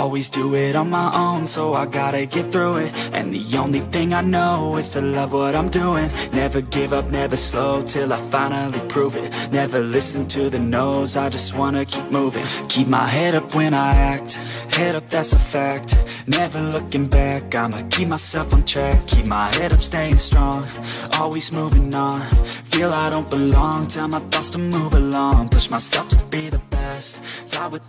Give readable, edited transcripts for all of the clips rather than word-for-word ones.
always do it on my own, so I gotta get through it. And the only thing I know is to love what I'm doing. Never give up, never slow, till I finally prove it. Never listen to the no's, I just wanna keep moving. Keep my head up when I act, head up, that's a fact. Never looking back, I'ma keep myself on track. Keep my head up, staying strong, always moving on. Feel I don't belong, tell my thoughts to move along. Push myself to be the best, die with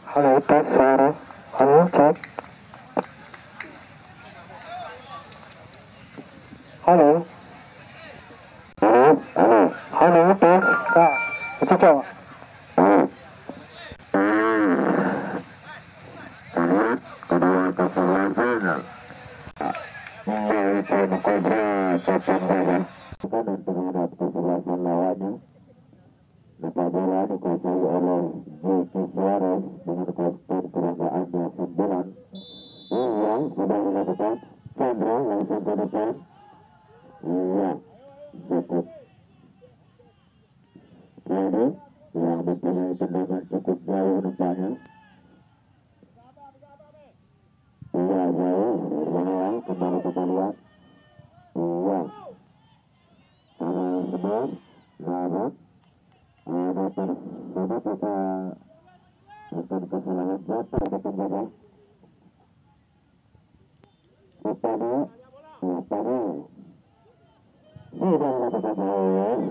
Halo, tes suara. Halo, cek. Halo. Halo, tes. Kak, itu cowok. Apabila dikuasai oleh Jeki Suarez dengan kostum peragaannya 9 yang sudah dilakukan Chandra langsung ke depan. Iya, cukup. Ini yang mempunyai tendangan cukup jauh depannya. Iya, jauh. Menang kembali kita lihat. Iya. Karena sebelah, sahabat. Ada kita akan kesalahan jatuh ke penjaga. Pada sudah melakukan gol.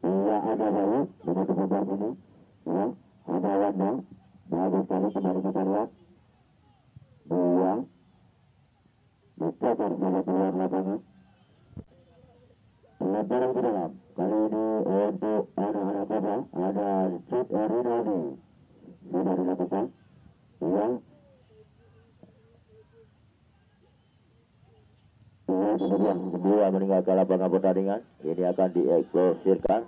Iya, ada banyak dengan kebetulan ini. Ya, ada Wanda. Bagus sekali kembali kita lihat. Dua. Dikejar dari keluar lapangan. Lebaran ke dalam. Kali ini untuk anak-anak Cobra ada Cip Erinaldi sudah dilakukan. Yang kemudian kedua meninggalkan lapangan pertandingan. Ini akan dieksplosirkan.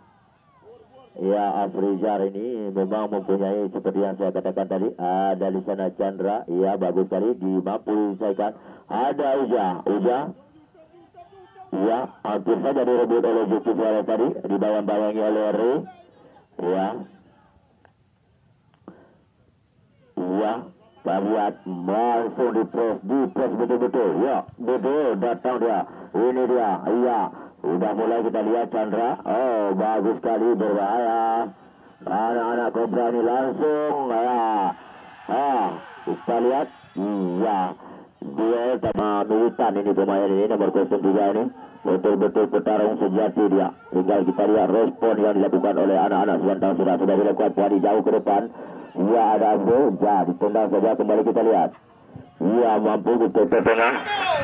Ya, Afrizar ini memang mempunyai seperti yang saya katakan tadi. Ada di sana Chandra. Ya, bagus sekali mampu diselesaikan. Ada Uja. Ya, hampir saja direbut oleh Jeki Suarez tadi, dibayang-bayangi oleh Ray. Ya. Ya, kita lihat langsung di press betul-betul. Ya, betul datang dia. Ini dia. Iya, udah mulai kita lihat Chandra. Oh, bagus sekali, berbahaya. Anak-anak Cobra ini langsung. Ya. Kita lihat. Iya. Dia sama militan ini pemain ini nomor 03 ini betul-betul petarung sejati dia. Tinggal kita lihat respon yang dilakukan oleh anak-anak Siantang sudah dilakukan Puadi jauh ke depan. Ia ada Abdul, ditendang saja kembali kita lihat. Ia mampu betul ke tengah.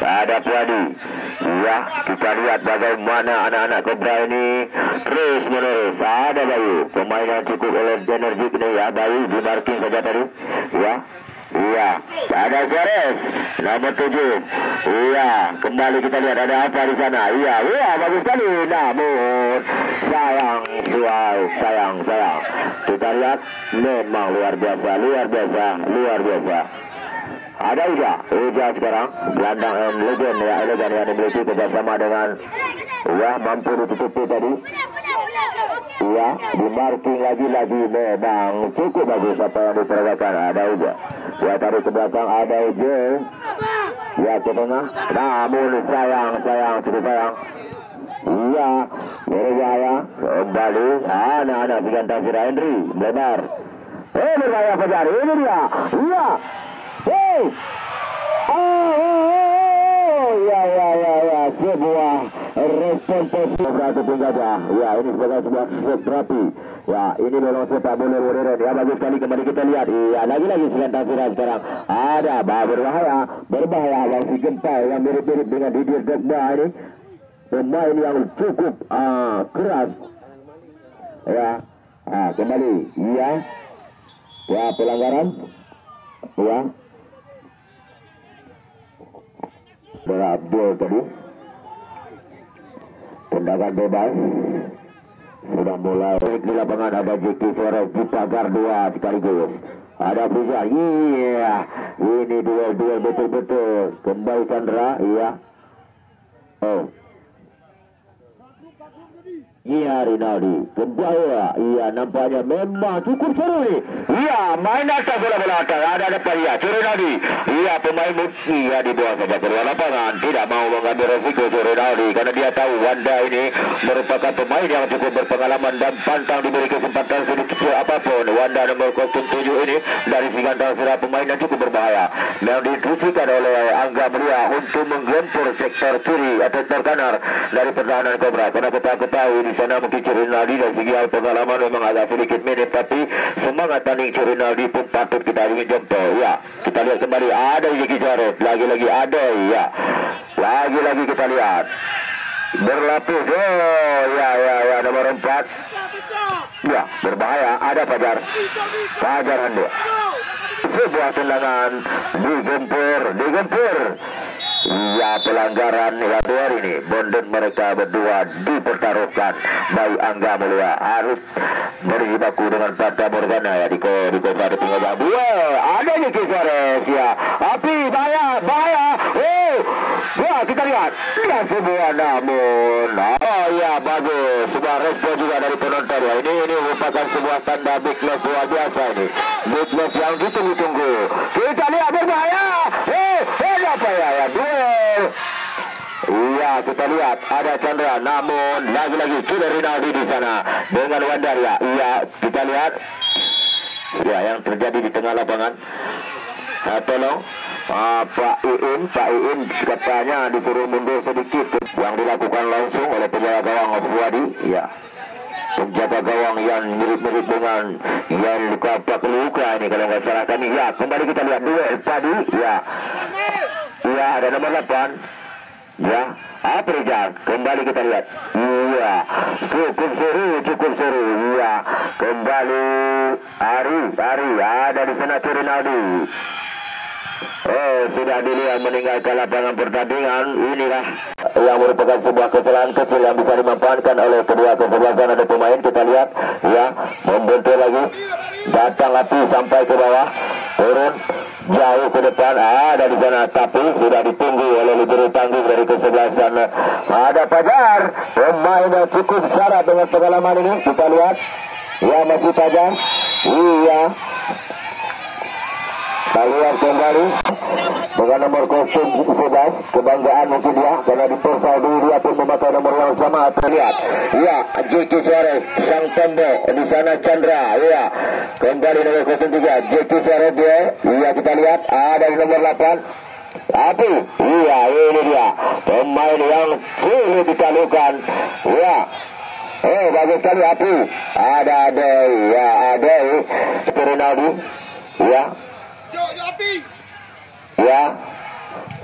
Ada Puadi. Ya, kita lihat bagaimana anak-anak Cobra ini terus menerus. Ada Bayu, pemain yang cukup energik ini ya. Bayu di marking saja tadi. Ya. Iya, ada Suarez nomor 7. Iya, kembali kita lihat ada apa di sana. Iya, bagus sekali. Namun sayang. Kita lihat memang luar biasa. Ada Uja sekarang gelandang legend ya, elegan yang dimiliki kerjasama dengan mampu ditutupi tadi. Iya, di marking lagi memang cukup bagus apa yang diperagakan. Ada Uja. Ya, tadi ke belakang ada Uja. Ya, ke tengah. Namun cukup sayang. Iya, berbahaya. Kembali anak-anak Siantang Sira Henry lebar. Berbahaya Fajar. Ini dia. Iya. Ya, sebuah respon positif berarti tinggalnya. Ya, ini sebagai sebuah terapi. Ya, ini memang sepak bola modern. Ya, bagus sekali, kembali kita lihat. Ya, lagi-lagi selantar surat sekarang. Ada berbahaya yang si gempa yang mirip-mirip dengan Didier Drogba ini. Pemain yang cukup keras. Ya, kembali. Ya, pelanggaran. Ya. Bola Abdul tadi. Tendangan bebas. Sudah mulai di lapangan, ada JK Flores di pagar 2 sekaligus. Ada Frizal. Iya. Ini duel betul-betul. Kembali Chandra. Iya. Iya, Rinaldi kembali. Iya, nampaknya memang cukup seru nih. Iya, main atas bola atas. Ada depan ya, Rinaldi. Iya, pemain Mutsi ya di bawah saja keluar lapangan. Tidak mau mengambil resiko Rinaldi karena dia tahu Wanda ini merupakan pemain yang cukup berpengalaman dan pantang diberi kesempatan sedikit apapun. Wanda nomor 07 ini dari Sigantang sudah pemain yang cukup berbahaya. Yang diinstruksikan oleh Angga Mulia untuk menggempur sektor kiri atau sektor kanan dari pertahanan Cobra. Karena kita ketahui di sana mungkin Rinaldi dari segi pengalaman memang agak sedikit minim, tapi semangat tanding Rinaldi pun patut kita ingin jempol. Ya, kita lihat kembali ada Jeki Jarod, lagi-lagi ada. Ya, lagi-lagi kita lihat berlapis. Ya, nomor 4. Ya, berbahaya. Ada Fajar Hande. Sebuah tendangan digempur. Ya, pelanggaran ya hari ini. Bondet mereka berdua dipertaruhkan. Baik Angga Mulia harus berjibaku dengan Fata Morgana ya di Kota Tengah. Ada Jeki Flores ya. Api bahaya. Ya, kita lihat. Ya, sebuah namun. Ya, bagus. Sebuah respon juga dari penonton ya. Ini merupakan sebuah tanda big match luar biasa ini. Big match yang ditunggu-tunggu. Kita lihat berbahaya. Apa ya? Duel. Iya, kita lihat ada Chandra, namun lagi-lagi sudah Rinaldi di sana dengan Wandaria. Iya, kita lihat. Ya, yang terjadi di tengah lapangan. Tolong Pak Iin katanya disuruh mundur sedikit. Yang dilakukan langsung oleh penjaga gawang Fuadi. Ya, penjaga gawang yang mirip-mirip dengan yang luka ini kalau nggak salah kami. Ya, kembali kita lihat duel tadi. Ya, ada nomor 8. Ya, Frizal. Kembali kita lihat. Iya, cukup seru. Iya, kembali Ari. Ada di sana Rinaldi. Sudah dilihat meninggalkan lapangan pertandingan. Inilah yang merupakan sebuah kesalahan kecil yang bisa dimanfaatkan oleh kedua kesebelasan ada pemain. Kita lihat ya, membentur lagi. Datang Api sampai ke bawah, turun jauh ke depan. Ada di sana, tapi sudah ditunggu oleh libero tangguh dari kesebelasan. Ada Fajar, pemain yang cukup syarat dengan pengalaman ini. Kita lihat ya, masih Fajar. Iya, kita lihat kembali dengan nomor 11. Kebanggaan mungkin dia karena di Persaudu dia pun memakai nomor yang sama. Terlihat ya, JK Flores sang tembok di sana Chandra. Ya, kembali nomor 03 JK Flores dia. Iya, kita lihat ada di nomor 8 Api. Iya, ini dia pemain yang sulit ditalukan. Ya, bagus sekali Api. Ada Rinaldi. Ya,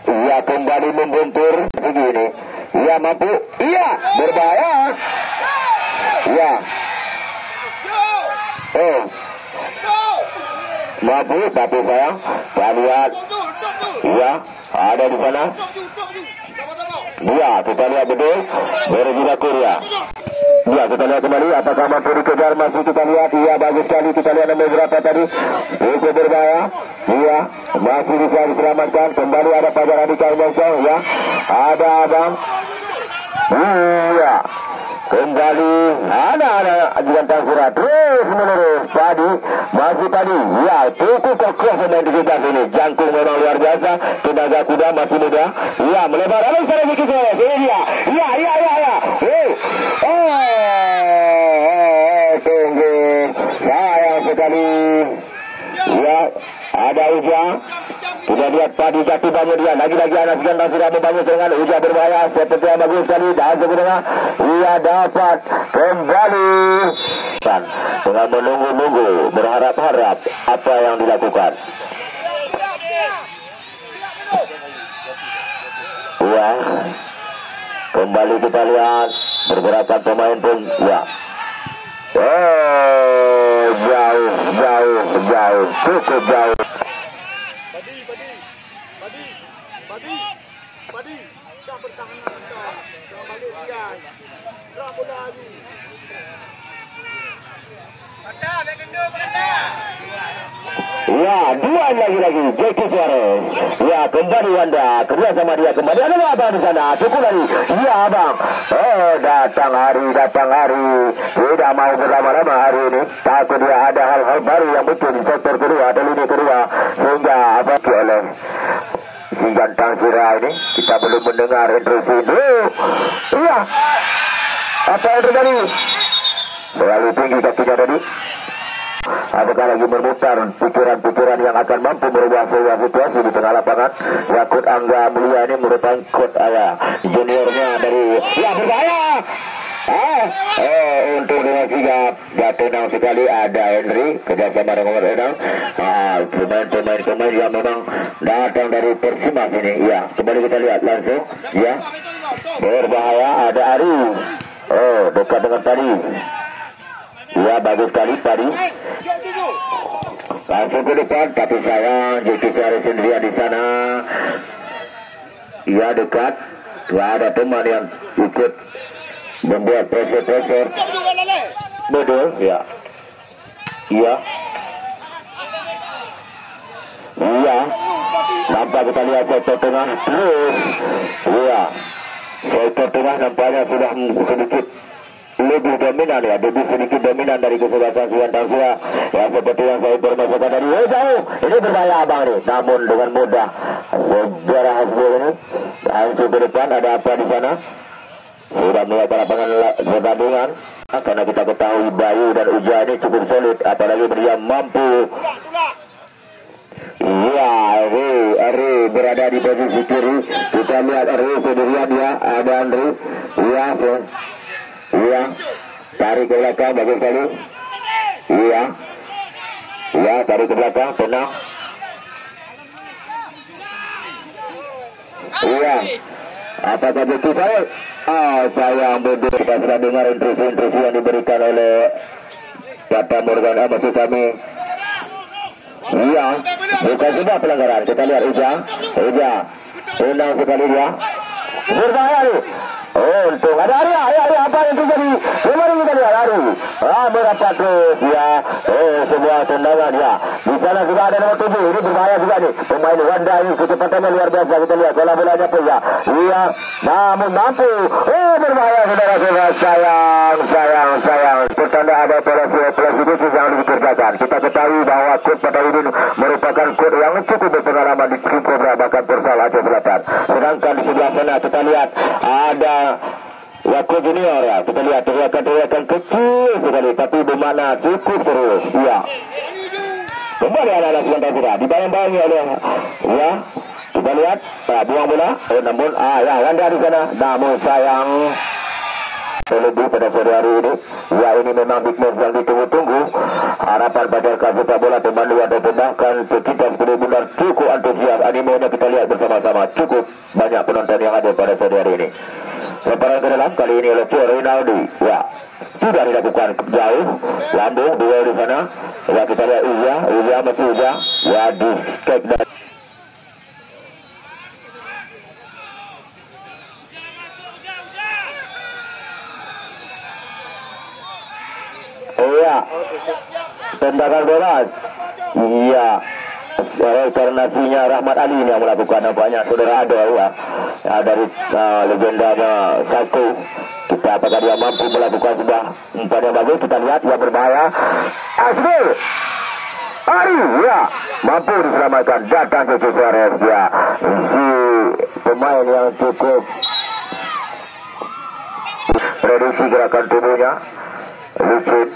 Ya, kembali membentur begini. Ya, mampu. Iya, berbahaya. Ya. Mampu, tapi sayang. Kita lihat. Ya, ada di sana. Ya, kita lihat betul. Berjibaku ya. Ya, kita lihat kembali apakah mampu dikejar. Masih kita lihat. Iya, bagus sekali. Kita lihat nomor berapa tadi. Itu berbahaya. Iya, masih bisa diselamatkan. Kembali ada Fajar Radikal Bosong. Ya, ada Abang. Iya, kembali ada ajudan surat terus menerus. Masih tadi. Ya, cukup kokoh pemain 17 ini. Jangkung memang luar biasa. Tenaga kuda masih muda. Ya, melebar. Ada sana sedikit. Ini dia. Ya. Tunggu. Sayang sekali. Ya, ada Uja. Kita lihat Padi jatuh bangun dia. Lagi-lagi anak gantang sudah membangun dengan Uja berbahaya. Seperti yang bagus sekali. Dan sebenarnya ia dapat kembali. Dengan menunggu-nunggu, berharap-harap apa yang dilakukan. Ya, kembali kita lihat pergerakan pemain pun. Ya. Oh, jauh, cukup jauh. Padi, dah pertahanan dah. Jangan balik dia. Gerak bola lagi. Pada, nak gendut pada. Ya, dua lagi Jeki Suarez. Ya, kembali Wanda. Kerja sama dia kembali. Ada abang di sana. Cukup lagi. Ya, abang. Oh, datang hari. Tidak mau berlama-lama hari ini. Takut dia ada hal-hal baru yang muncul di sektor kedua atau lini kedua. Sehingga apa oleh si gantang Sira ini. Kita belum mendengar intrusi itu. Iya. Apa yang terjadi? Terlalu tinggi kakinya tadi. Apakah lagi memutar pikiran-pikiran yang akan mampu merubah sebuah situasi di tengah lapangan? Yakut Angga Mulia ini merupakan Coach Ayah juniornya dari. Ya, berbahaya. Untuk dengan sigap tenang sekali ada Henry kerjasama dengan Enang. Pemain yang memang datang dari Persimas ini. Ya, kembali kita lihat langsung. Ya, berbahaya ada Ari. Oh, dekat dengan Padi. Ya, bagus sekali Padi. Langsung ke depan, tapi sayang Jeki Suarez sendirian di sana. Ya, dekat. Tidak ada teman yang ikut membuat pressure. Betul, ya. Iya. Iya. Nampak kita lihat sektor tengah terus. Iya. Sektor tengah nampaknya sudah sedikit lebih dominan ya, lebih sedikit dominan dari kesebelasan Suwan Tangsua. Ya, seperti yang saya informasikan tadi. Oh, jauh. Ini berbahaya abang nih. Namun dengan mudah sejarah Hasbul ini langsung ke depan. Ada apa di sana? Sudah mulai lapangan pertandingan. Karena kita ketahui Bayu dan Uja ini cukup solid, apalagi dia mampu. Iya, Ari berada di posisi kiri. Kita lihat Ari sendirian ya, ada Andri. Iya, tarik ke belakang, bagus sekali. Iya, tarik ke belakang, tenang. Iya, apakah Jeki Suarez? Sayang bodoh. Kita sudah dengar intrusi yang diberikan oleh Kata Morgan, maksud kami. Iya, bukan sebuah pelanggaran. Kita lihat Uja, tenang sekali dia. Berbahaya nih. Oh, untung ada Ari. Apa yang terjadi? Kembali kita lihat Ari. Merapat terus ya. Sebuah tendangan ya. Di sana sudah ada nomor 7. Ini berbahaya juga nih. Pemain Wanda ini kecepatannya luar biasa. Kita lihat bola-bolanya pun ya. Iya, namun mampu. Berbahaya saudara-saudara. Sayang. Pertanda ada operasi khusus yang dikerjakan. Kita ketahui bahwa Coach Patahudin merupakan coach yang cukup berpengalaman di tim Cobra bahkan Persal Aceh Selatan. Sedangkan di sebelah sana kita lihat ada Yakut Junior ya. Kita lihat teriakan kecil sekali, tapi bermakna cukup terus. Iya. Kembali anak-anak sebentar sudah dibayang-bayangi oleh ya. Kita lihat buang bola. Namun ya Wanda di sana. Namun sayang terlebih pada sore hari ini. Ya, ini memang big match yang ditunggu-tunggu. Harapan pada sepak bola pemandu atau bahkan pecinta benar-benar cukup antusias. Animenya kita lihat bersama-sama. Cukup banyak penonton yang ada pada sore hari ini. Lemparan ke dalam kali ini oleh Rinaldi. Ya, tidak dilakukan jauh. Lambung dua di sana. Ya, kita lihat Uja masih Uja. Ya, di skate dan tendangan bebas. Iya. Karnasinya Rahmat Ali yang melakukan nampaknya saudara Adol ya. Dari legendanya Sasko. Kita apakah dia mampu melakukan sebuah umpan yang bagus? Kita lihat yang berbahaya. Asbil Ari ya mampu diselamatkan. Datang ke Suarez ya. Si pemain yang cukup prediksi gerakan tubuhnya lucid.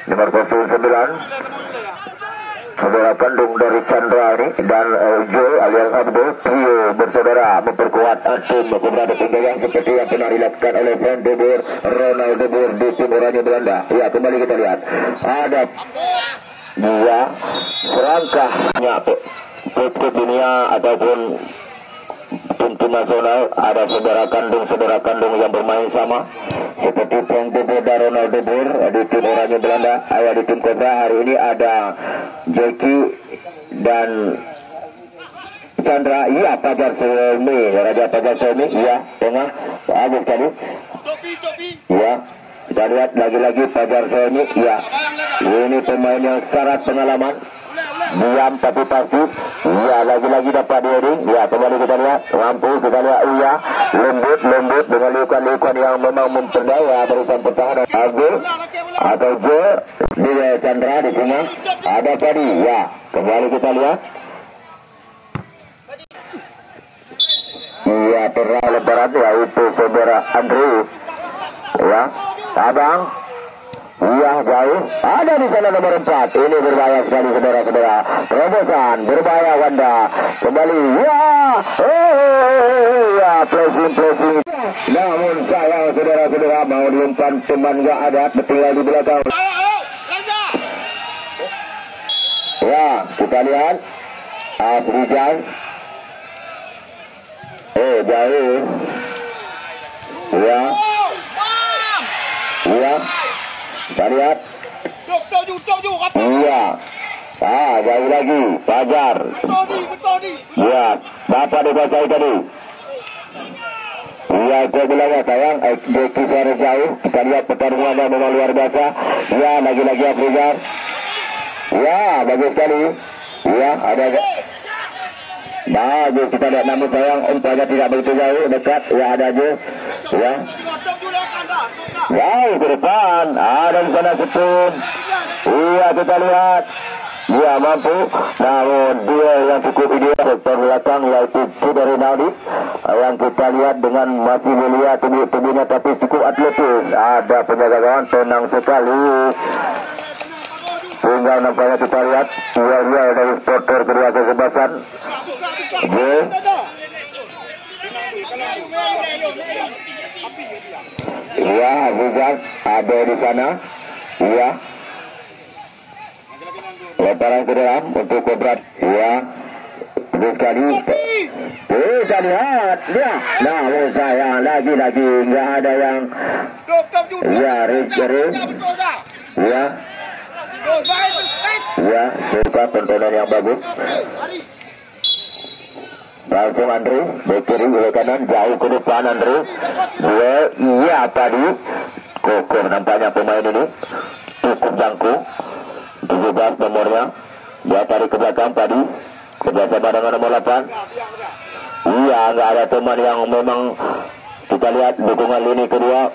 Nomor 09 saudara kandung dari Chandra ini dan Joe alias Abdul, trio bersaudara memperkuat tim Kobra Pegang seperti yang pernah dilakukan oleh Van de Boer, Ronald de Boer di tim oranye Belanda. Ya, kembali kita lihat ada dua serangkahnya klub dunia ataupun tim nasional, ada saudara kandung yang bermain sama seperti Frank de Boer dan Ronald de Boer di tim oranye Belanda. Ayah di tim Kobra hari ini ada Jackie dan Chandra, iya Pajar Suami, Raja Pajar Suami, iya tengah bagus tadi, iya kita lihat lagi-lagi Pajar Suami, iya ini pemain yang syarat pengalaman, diam tapi pasti, iya lagi-lagi dapat heading, iya kembali kita lihat, mampu kita lihat, iya lembut dengan liukan-liukan yang memang memperdaya barisan pertahanan. Agul atau Jo di Chandra di sini ada tadi, ya kembali kita lihat. Iya pernah lebaran ya itu saudara Andrew, ya abang, iya jauh ada di sana nomor 4, ini berbahaya sekali saudara-saudara, terobosan berbahaya Wanda kembali, ya pressing, namun sayang saudara-saudara mau diumpan teman gak ada, tinggal di belakang. Ya kita lihat Afrijan. Jauh. Ya. Iya. Kita lihat. Iya. Jauh lagi. Pajar. Iya. Bapak dikuasai tadi. Iya, saya bilangnya sayang. Jeki secara jauh. Kita lihat pertarungannya memang luar biasa. Iya, lagi-lagi Afrijar. Iya, bagus sekali. Iya, ada. Bagus kita lihat, namun sayang umpannya tidak begitu jauh, dekat, ya ada aja, ya. Jauh ke depan, ada di sana Sepun. Iya kita lihat, dia mampu, namun dia yang cukup ideal sektor belakang yaitu Cida Rinaldi, yang kita lihat dengan masih mulia tubuhnya tapi cukup atletis. Ada penjaga gawang tenang sekali. Tinggal nampaknya kita lihat dia dari supporter kedua kesebasan. Iya, Abuzar ada di sana. Iya. Lemparan ke dalam untuk Kobra. Iya. Terus sekali. Bisa lihat. Ya. Nah, saya lagi-lagi nggak ada yang. Ya, Rizky. Ya. Ya, suka tontonan yang bagus. Langsung Andre, bek kiri ke kanan, jauh ke depan Andre. Dia, iya tadi. Kokoh nampaknya pemain ini. Cukup jangkau. 17 nomornya. Dia tarik ke belakang tadi. Kerjasama dengan nomor 8. Iya, nggak ada teman yang memang kita lihat dukungan lini kedua.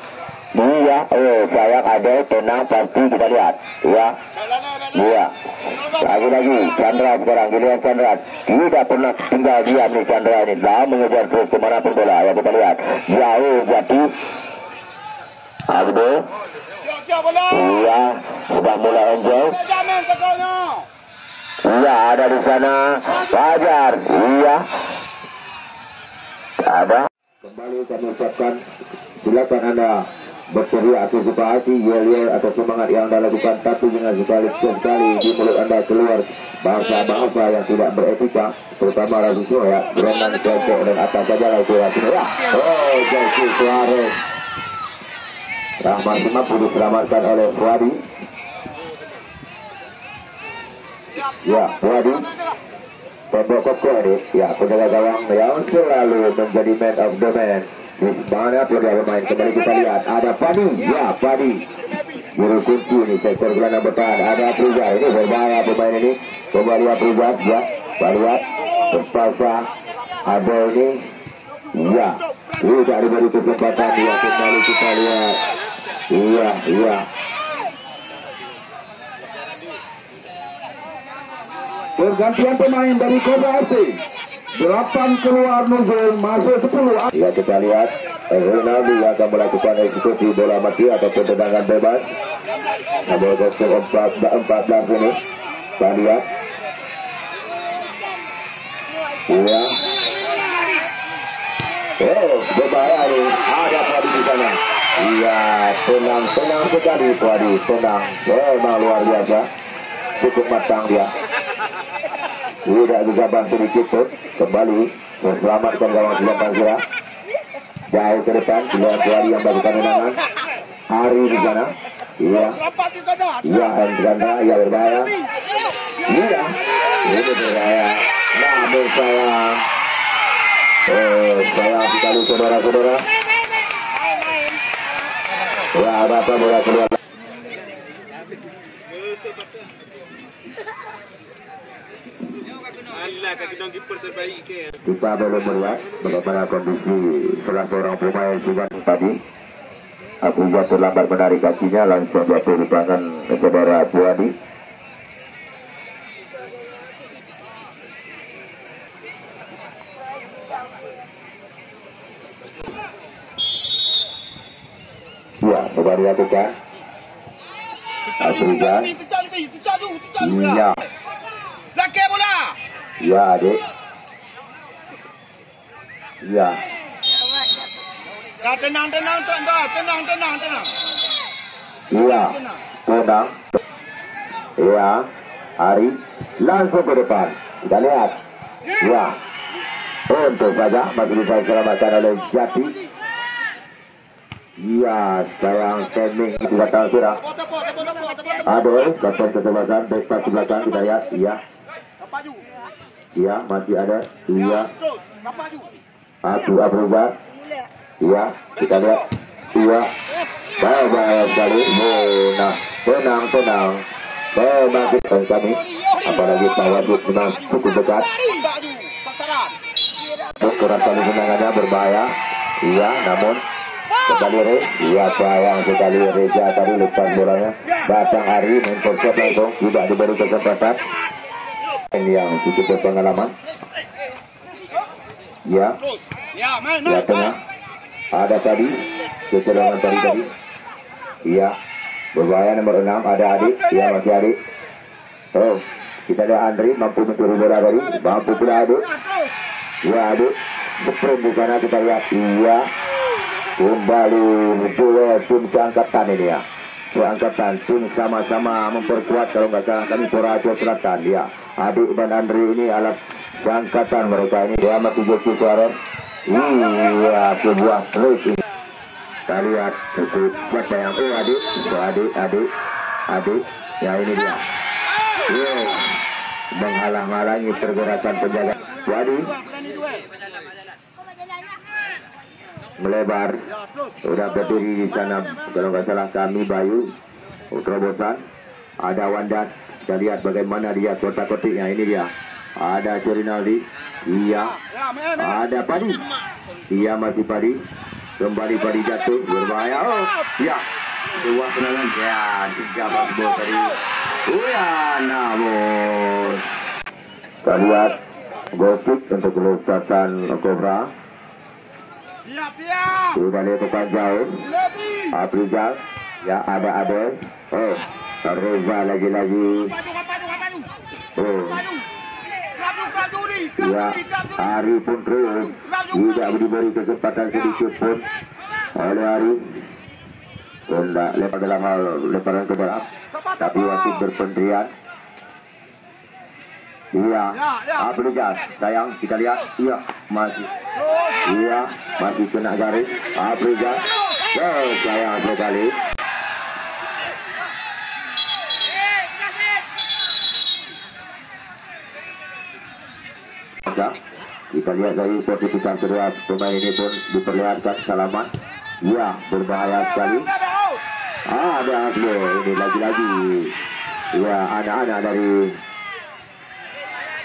Iya, sayang ada, tenang pasti kita lihat. Ya, iya. Lagi-lagi Chandra sekarang, giliran Chandra tidak pernah tinggal diam nih Chandra ini, lah mengejar terus kemanapun bola. Ya kita lihat, jauh Jati. Abdul. Iya, sudah mulai enjoy. Iya, ada di sana Fajar. Iya, ada. Kembali kami ucapkan silakan Anda berteriak antisipasi yel-yel atau semangat yang Anda lakukan, tapi dengan sekali di mulut Anda keluar bahasa-bahasa yang tidak beretika, terutama rasisme ya, berenang kelompok dan apa saja lah itu rasisme ya. Jesse Suarez Rahmat mampu diselamatkan oleh Fuadi. Ya, Fuadi tembok kokoh ini, ya penjaga gawang yang selalu menjadi man of the man. Di mana pun dia bermain, kembali kita lihat ada Padi, ya Padi juru kunci ini sektor gelandang bertahan, ada Priza, ini berbahaya pemain ini, kembali Priza, ya kita lihat terpaksa ada ini, ya tidak diberi kesempatan, ya kembali kita lihat, iya pergantian pemain dari Kobra FC. 8 keluar Nuzul, masuk 10. Ya kita lihat Ronaldo akan melakukan eksekusi bola mati ataupun tendangan bebas. Nomor 14 ini kita lihat Iya. Oh, berbahaya nih. Ada Padi di sana. Iya, tenang sekali Padi, tenang. Memang luar biasa. Cukup matang dia. Tidak juga bantu sedikit tuh. Kembali selamatkan gawang Silat Tangsira. Jauh ke depan, Silat Padi yang melakukan tendangan. Ari di sana. Iya. Iya, Hendra, iya berbahaya. Iya, ini berbahaya. Namun sayang. Sayang sekali saudara-saudara. Ya, ada apa bola keluar. Kita belum melihat bagaimana kondisi salah seorang pemain Silat tadi. Apriza terlambat menarik kakinya, langsung jatuh di tangan saudara Puadi. Ya, coba dilakukan. Apriza. Iya. Laki bola. Ya, adik. Ya. Tenang. Iya. Tenang. Iya. Ari. Langsung ke depan. Kita lihat. Ya. Untuk saja masih bisa diselamatkan oleh Jati. Iya, sayang standing tidak Tangsira. Aduh, dapat kesempatan bebas ke belakang kita lihat. Iya. Iya, masih ada. Iya. Apriza. Iya, kita lihat. Iya. Bahaya sekali. Nah, tenang. Bangkitkan kami. Apalagi Pak Wajib memang cukup dekat. Ukuran kali tendangannya berbahaya. Iya, namun kembali Re. Iya, sayang sekali Reza tadi lepas bolanya. Datang Ari mentorset langsung. Tidak diberi kesempatan. Yang cukup berpengalaman. Iya. Ya, tengah. Ada tadi. Kecelangan tadi. Iya. Berbahaya nomor 6. Ada Adik. Iya, masih Adik. Oh, kita lihat Andri mampu mencuri bola tadi. Mampu pula Adik. Iya, Adik. Sprint di sana kita lihat. Iya. Kembali dua tim seangkatan ini ya. Seangkatan tim sama-sama memperkuat kalau nggak salah kami Toraja Selatan ya. Adik dan Andri ini alat seangkatan mereka ini. Dia masih Jeki Suarez. Iya, sebuah trik ini. Kita lihat siapa yang adik. Ya ini dia. Menghalang-halangi pergerakan penjaga. Jadi melebar, sudah berdiri di sana. Kalau nggak salah kami Bayu, terobosan. Ada Wandan. Kita lihat bagaimana dia kotak-kotiknya. Ini dia. Ada Surinaldi. Iya. Ada Padi. Iya, masih Padi. Kembali Padi jatuh. Berbahaya. Oh, ya. Dua serangan. Ya, 3 gol tadi. Ya, namun. Kita lihat gosip untuk kelulusan Cobra. Sudah dilakukan jauh. Apriza. Ya, ada Ades. Oh, Reza lagi-lagi. Oh. Ya, Ari pun terus tidak diberi kesempatan sedikit pun oleh Ari. Tidak lepas dalam hal lemparan ke dalam, tapi wasit berpendirian. Iya, Apriza, sayang kita lihat. Iya, masih. Iya, masih kena garis. Apriza. Oh, sayang sekali. Kita lihat dari sertifikat kedua pemain ini pun diperlihatkan salaman. Ya, berbahaya sekali. Ada Aslo ini lagi-lagi. Ya, anak-anak dari.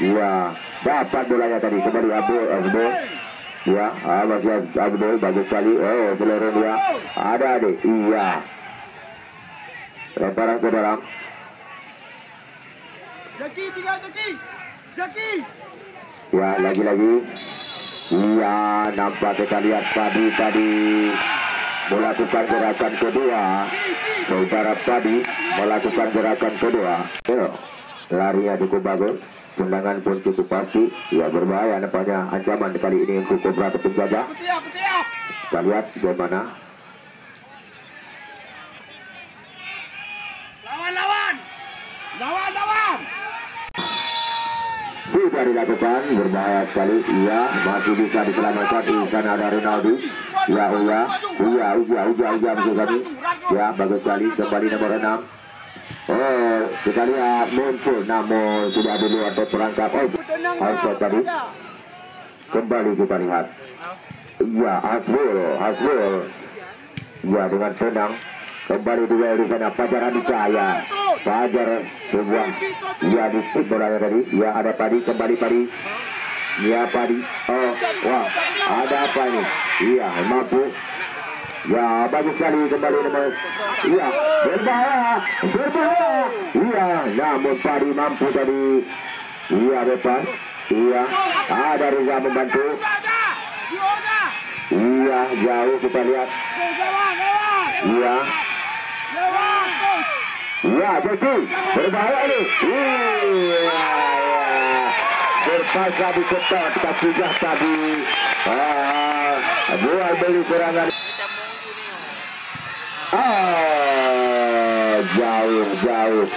Ya, dapat bolanya tadi kembali Abdul. Ya, masih Abdul bagus sekali. Oh, peluru dia. Ada Adik. Iya. Lemparan ke dalam. Jaki. Ya, lagi-lagi. Iya, nampak kita lihat Padi melakukan gerakan kedua. Saudara Padi melakukan gerakan kedua. Larinya cukup bagus, tendangan pun cukup pasti. Ya berbahaya nampaknya ancaman kali ini untuk Kobra Tepung Gajah. Kita lihat bagaimana. Lawan. Sudah dilakukan, berbahaya sekali. Iya, masih bisa diselamatkan. Di sana ada Rinaldi. Ya, Uja musuh kami. Ya, bagus sekali. Kembali nomor 6. Oh, kita lihat muncul, namun tidak dulu atau perangkap. Oh, harus tadi. Kembali kita lihat. Ya, Hasbul. Ya, dengan tenang. Kembali duel di sana. Fajar Adicaya. Fajar sebuah. Ya, di stick bolanya tadi. Ya, ada Padi. Kembali Padi. Ya, Padi. Oh, wah. Ada apa ini? Iya, mampu. Ya, bagus sekali kembali nomor. Iya, berbahaya. Iya, namun Padi mampu tadi. Iya, bebas. Iya, ada Riza membantu. Iya, jauh kita lihat. Iya. Iya, Jeki. Berbahaya ini. Iya. Berpasa di ketok Kapijah tadi. Buat beli serangan. Jauh.